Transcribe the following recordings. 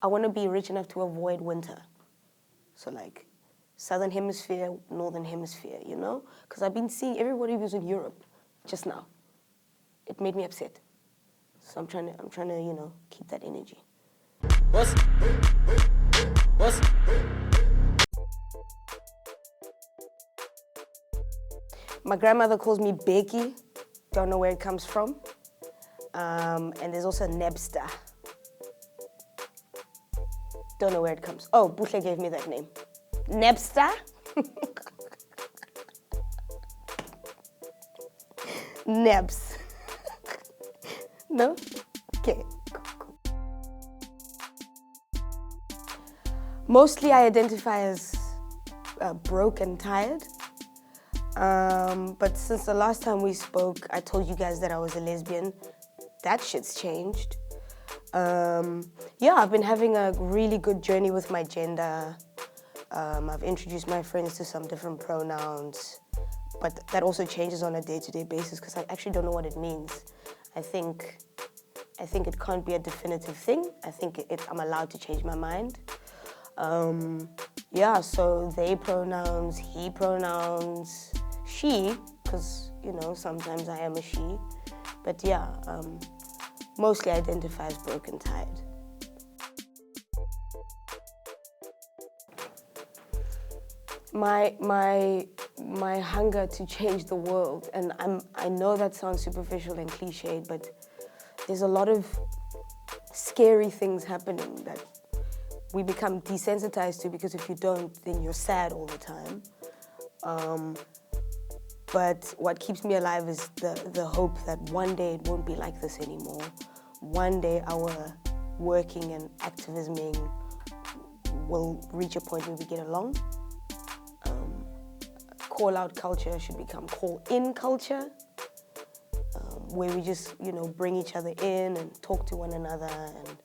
I want to be rich enough to avoid winter. So like Southern Hemisphere, Northern Hemisphere, you know? Because I've been seeing everybody who's in Europe just now. It made me upset. So I'm trying to, you know, keep that energy. What's? My grandmother calls me Bhengi. Don't know where it comes from. And there's also Nebsta. Don't know where it comes. Oh, Buhle gave me that name. Nebsta? Nebs. No? Okay. Cool. Mostly I identify as broke and tired. But since the last time we spoke, I told you guys that I was a lesbian. That shit's changed. Yeah, I've been having a really good journey with my gender. I've introduced my friends to some different pronouns, but that also changes on a day-to-day basis because I actually don't know what it means. I think it can't be a definitive thing. I think I'm allowed to change my mind. Yeah, so they pronouns, he pronouns, she, because, you know, sometimes I am a she. But yeah, mostly identify as broke and tired. My hunger to change the world, and I know that sounds superficial and cliched, but there's a lot of scary things happening that we become desensitized to, because if you don't, then you're sad all the time. But what keeps me alive is the hope that one day it won't be like this anymore. One day our working and activisming will reach a point where we get along. Call-out culture should become call-in culture, where we just, you know, bring each other in and talk to one another and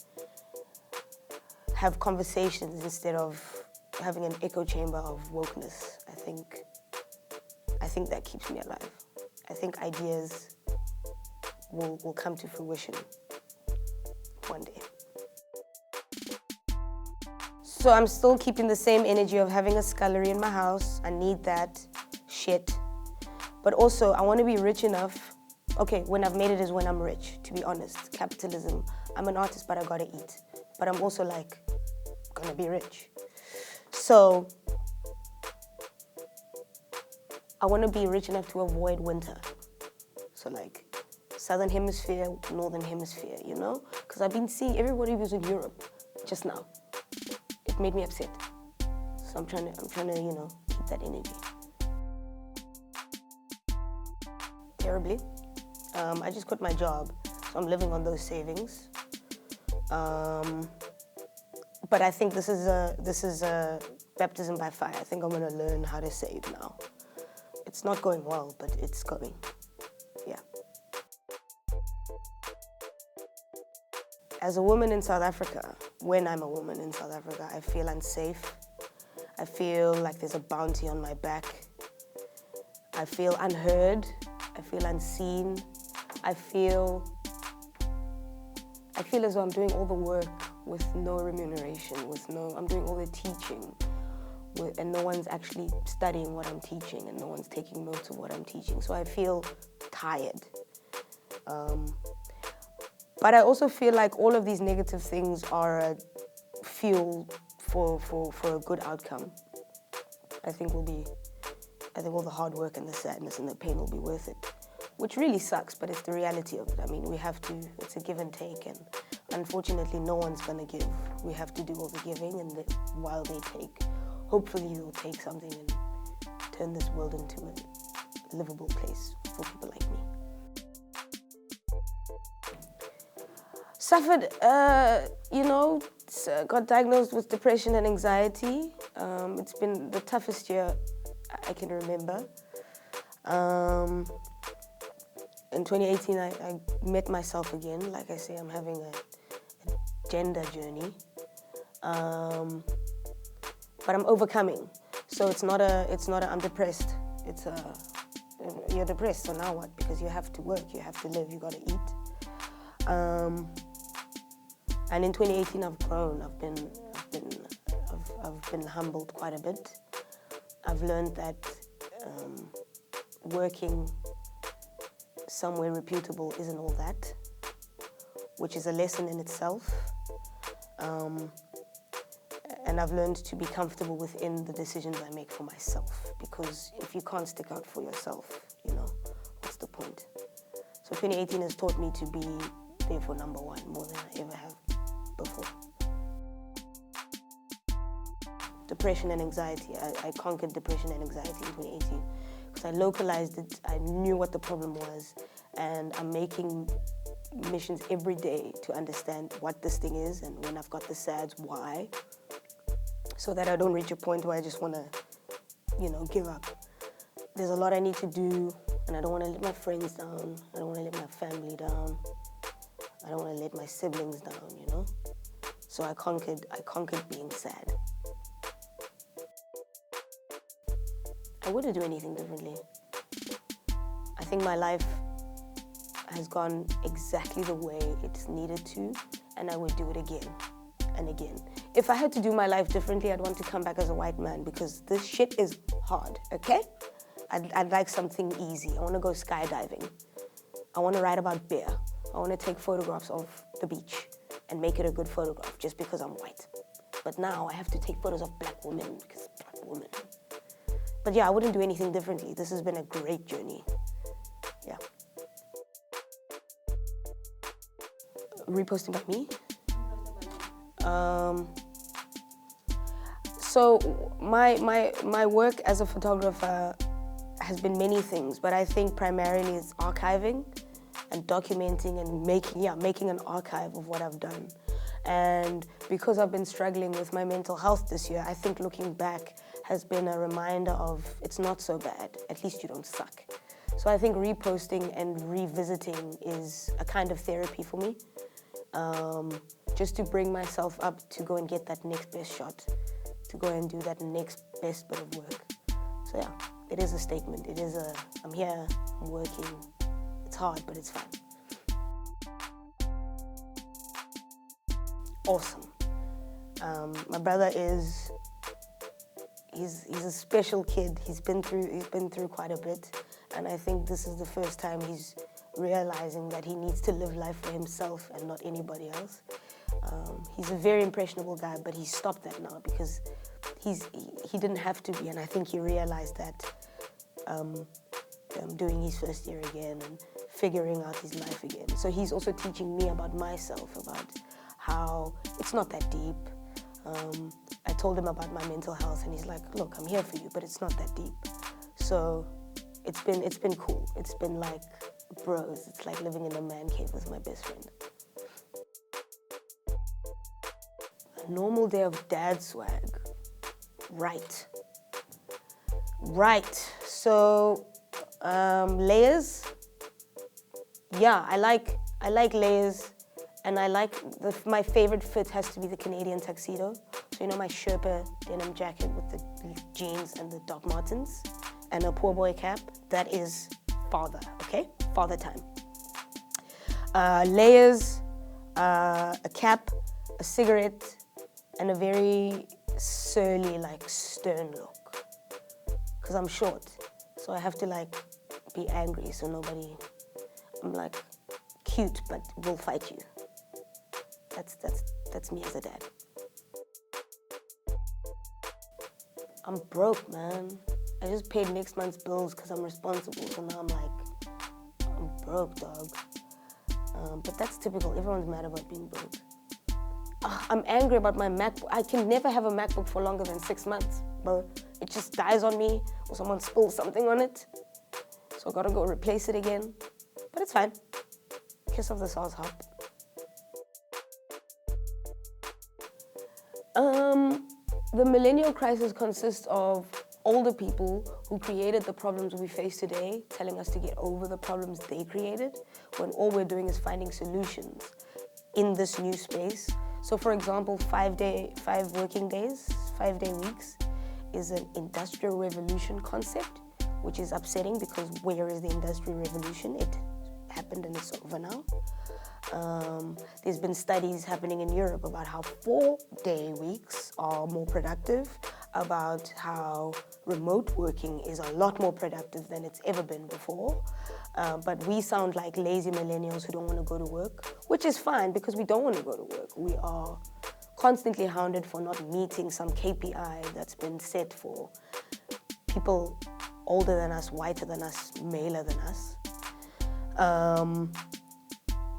have conversations instead of having an echo chamber of wokeness. I think that keeps me alive. I think ideas will come to fruition one day. So I'm still keeping the same energy of having a scullery in my house. I need that shit. But also, I want to be rich enough. Okay, when I've made it is when I'm rich, to be honest. Capitalism. I'm an artist, but I gotta eat. But I'm also like, gonna be rich. So, I want to be rich enough to avoid winter. So like, Southern Hemisphere, Northern Hemisphere, you know? Because I've been seeing everybody who's in Europe just now. It made me upset. So I'm trying to, you know, keep that energy. Terribly. I just quit my job, so I'm living on those savings. But I think this is a baptism by fire. I think I'm gonna learn how to save now. It's not going well, but it's going. Yeah. As a woman in South Africa, when I'm a woman in South Africa, I feel unsafe. I feel like there's a bounty on my back. I feel unheard. I feel unseen. I feel as though I'm doing all the work with no remuneration, I'm doing all the teaching, and no one's actually studying what I'm teaching, and no one's taking notes of what I'm teaching. So I feel tired. But I also feel like all of these negative things are a fuel for a good outcome. I think all the hard work and the sadness and the pain will be worth it. Which really sucks, but it's the reality of it. I mean, it's a give and take, and unfortunately no one's gonna give. We have to do all the giving, and while they take, hopefully they'll take something and turn this world into a livable place for people like me. Suffered, got diagnosed with depression and anxiety. It's been the toughest year I can remember. In 2018, I met myself again. Like I say, I'm having a gender journey. But I'm overcoming. So it's not a I'm depressed. It's you're depressed, so now what? Because you have to work, you have to live, you gotta eat. And in 2018, I've grown. I've been humbled quite a bit. I've learned that working somewhere reputable isn't all that, which is a lesson in itself. And I've learned to be comfortable within the decisions I make for myself, because if you can't stick out for yourself, you know, what's the point? So 2018 has taught me to be therefore number one more than I ever have before. Depression and anxiety. I conquered depression and anxiety in 2018 because I localized it. I knew what the problem was, and I'm making missions every day to understand what this thing is, and when I've got the SADs, why, so that I don't reach a point where I just want to, you know, give up. There's a lot I need to do, and I don't want to let my friends down. I don't want to let my family down. I don't want to let my siblings down, you know? So I conquered being sad. I wouldn't do anything differently. I think my life has gone exactly the way it's needed to, and I would do it again and again. If I had to do my life differently, I'd want to come back as a white man, because this shit is hard, okay? I'd like something easy. I want to go skydiving. I want to write about beer. I want to take photographs of the beach and make it a good photograph just because I'm white. But now I have to take photos of black women because black women. But yeah, I wouldn't do anything differently. This has been a great journey. Yeah. Reposting by me? So my work as a photographer has been many things, but I think primarily it's archiving and documenting and making an archive of what I've done. And because I've been struggling with my mental health this year, I think looking back has been a reminder of it's not so bad, at least you don't suck. So I think reposting and revisiting is a kind of therapy for me, just to bring myself up to go and get that next best shot, to go and do that next best bit of work. So yeah, it is a statement. It is I'm here, I'm working. It's hard, but it's fun. Awesome. My brother is, he's a special kid. He's been through quite a bit, and I think this is the first time he's realizing that he needs to live life for himself and not anybody else. He's a very impressionable guy, but he's stopped that now because he didn't have to be, and I think he realized that doing his first year again and figuring out his life again. So he's also teaching me about myself, about how it's not that deep. I told him about my mental health, and he's like, look, I'm here for you, but it's not that deep. So it's been cool. It's been like bros. It's like living in a man cave with my best friend. A normal day of dad swag. Right. So layers. Yeah, I like layers. And I like, my favorite fit has to be the Canadian tuxedo. So you know my Sherpa denim jacket with the jeans and the Doc Martens and a poor boy cap? That is father, okay? Father time. Layers, a cap, a cigarette, and a very surly, like stern look. Because I'm short, so I have to like be angry so nobody, I'm like cute, but will fight you. That's me as a dad. I'm broke, man. I just paid next month's bills because I'm responsible, so now I'm like, I'm broke, dog. But that's typical. Everyone's mad about being broke. I'm angry about my MacBook. I can never have a MacBook for longer than 6 months, bro. It just dies on me, or someone spills something on it. So I gotta go replace it again. But it's fine. Kiss of the sauce hop. The millennial crisis consists of older people who created the problems we face today, telling us to get over the problems they created, when all we're doing is finding solutions in this new space. So for example, 5 working days, 5-day weeks is an industrial revolution concept, which is upsetting because where is the industrial revolution? It happened and it's over now. There's been studies happening in Europe about how 4-day weeks are more productive, about how remote working is a lot more productive than it's ever been before. But we sound like lazy millennials who don't want to go to work, which is fine because we don't want to go to work. We are constantly hounded for not meeting some KPI that's been set for people older than us, whiter than us, maler than us.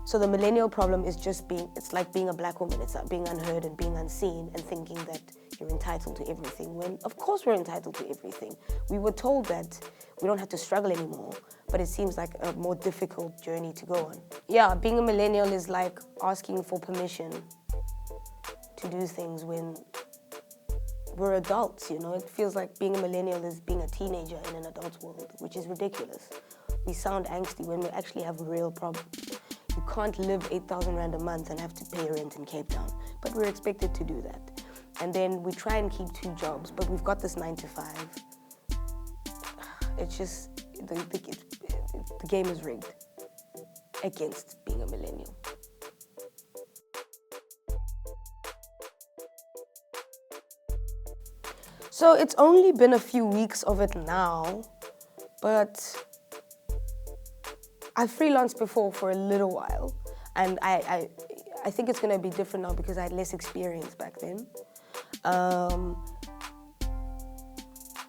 So the millennial problem is just it's like being a black woman. It's like being unheard and being unseen and thinking that you're entitled to everything when, of course, we're entitled to everything. We were told that we don't have to struggle anymore, but it seems like a more difficult journey to go on. Yeah, being a millennial is like asking for permission to do things when we're adults, you know? It feels like being a millennial is being a teenager in an adult world, which is ridiculous. We sound angsty when we actually have real problems. You can't live 8,000 Rand a month and have to pay rent in Cape Town, but we're expected to do that. And then we try and keep 2 jobs, but we've got this 9 to 5. It's just, the game is rigged against being a millennial. So it's only been a few weeks of it now, but I've freelanced before for a little while, and I think it's gonna be different now because I had less experience back then.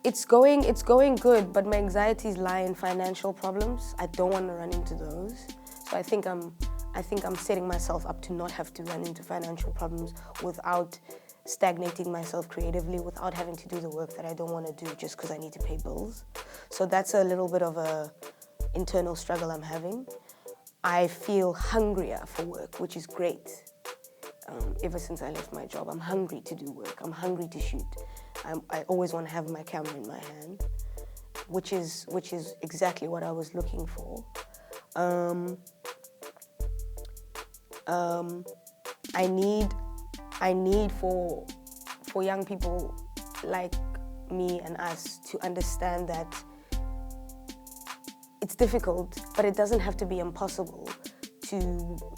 It's going good, but my anxieties lie in financial problems. I don't want to run into those, so I think I'm setting myself up to not have to run into financial problems without stagnating myself creatively, without having to do the work that I don't want to do just because I need to pay bills. So that's a little bit of a internal struggle I'm having. I feel hungrier for work, which is great. Ever since I left my job, I'm hungry to do work. I'm hungry to shoot. I always want to have my camera in my hand, which is exactly what I was looking for. I need for young people like me and us to understand that it's difficult, but it doesn't have to be impossible to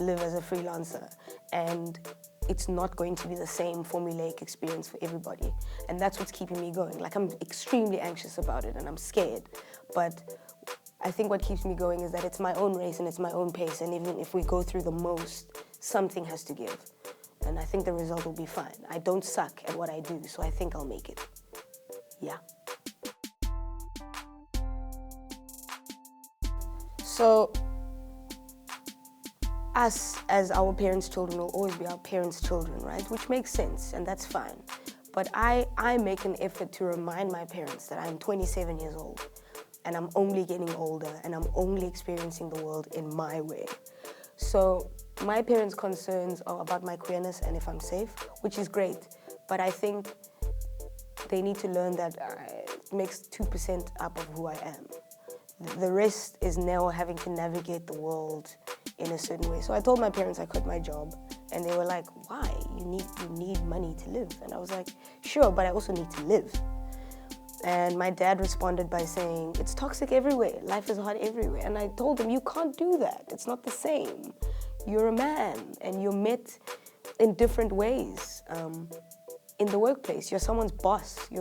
live as a freelancer. And it's not going to be the same formulaic experience for everybody. And that's what's keeping me going. Like, I'm extremely anxious about it and I'm scared. But I think what keeps me going is that it's my own race and it's my own pace. And even if we go through the most, something has to give. And I think the result will be fine. I don't suck at what I do, so I think I'll make it. Yeah. So, us as our parents' children will always be our parents' children, right? Which makes sense, and that's fine. But I make an effort to remind my parents that I'm 27 years old, and I'm only getting older, and I'm only experiencing the world in my way. So my parents' concerns are about my queerness and if I'm safe, which is great. But I think they need to learn that it makes 2% up of who I am. The rest is now having to navigate the world in a certain way. So I told my parents I quit my job, and they were like, why? You need money to live. And I was like, sure, but I also need to live. And my dad responded by saying, it's toxic everywhere. Life is hard everywhere. And I told him, you can't do that. It's not the same. You're a man, and you're met in different ways. In the workplace, you're someone's boss.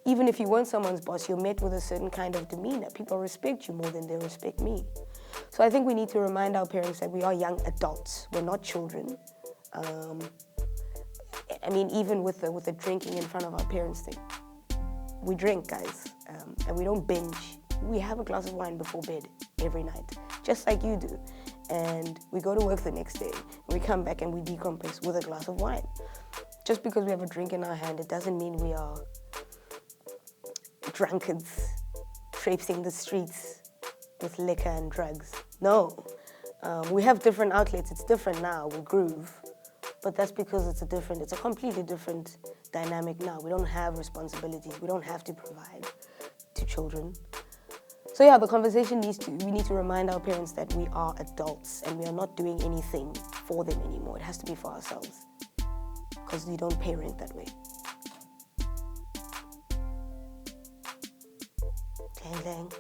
Even if you weren't someone's boss, you're met with a certain kind of demeanor. People respect you more than they respect me. So I think we need to remind our parents that we are young adults. We're not children. I mean, even with the drinking in front of our parents thing. We drink, guys, and we don't binge. We have a glass of wine before bed every night, just like you do. And we go to work the next day, and we come back and we decompress with a glass of wine. Just because we have a drink in our hand, it doesn't mean we are drunkards traipsing the streets with liquor and drugs. No. We have different outlets. It's different now. We groove. But that's because it's a completely different dynamic now. We don't have responsibilities. We don't have to provide to children. So yeah, the conversation we need to remind our parents that we are adults and we are not doing anything for them anymore. It has to be for ourselves. Because you don't pay rent that way. Dang, dang.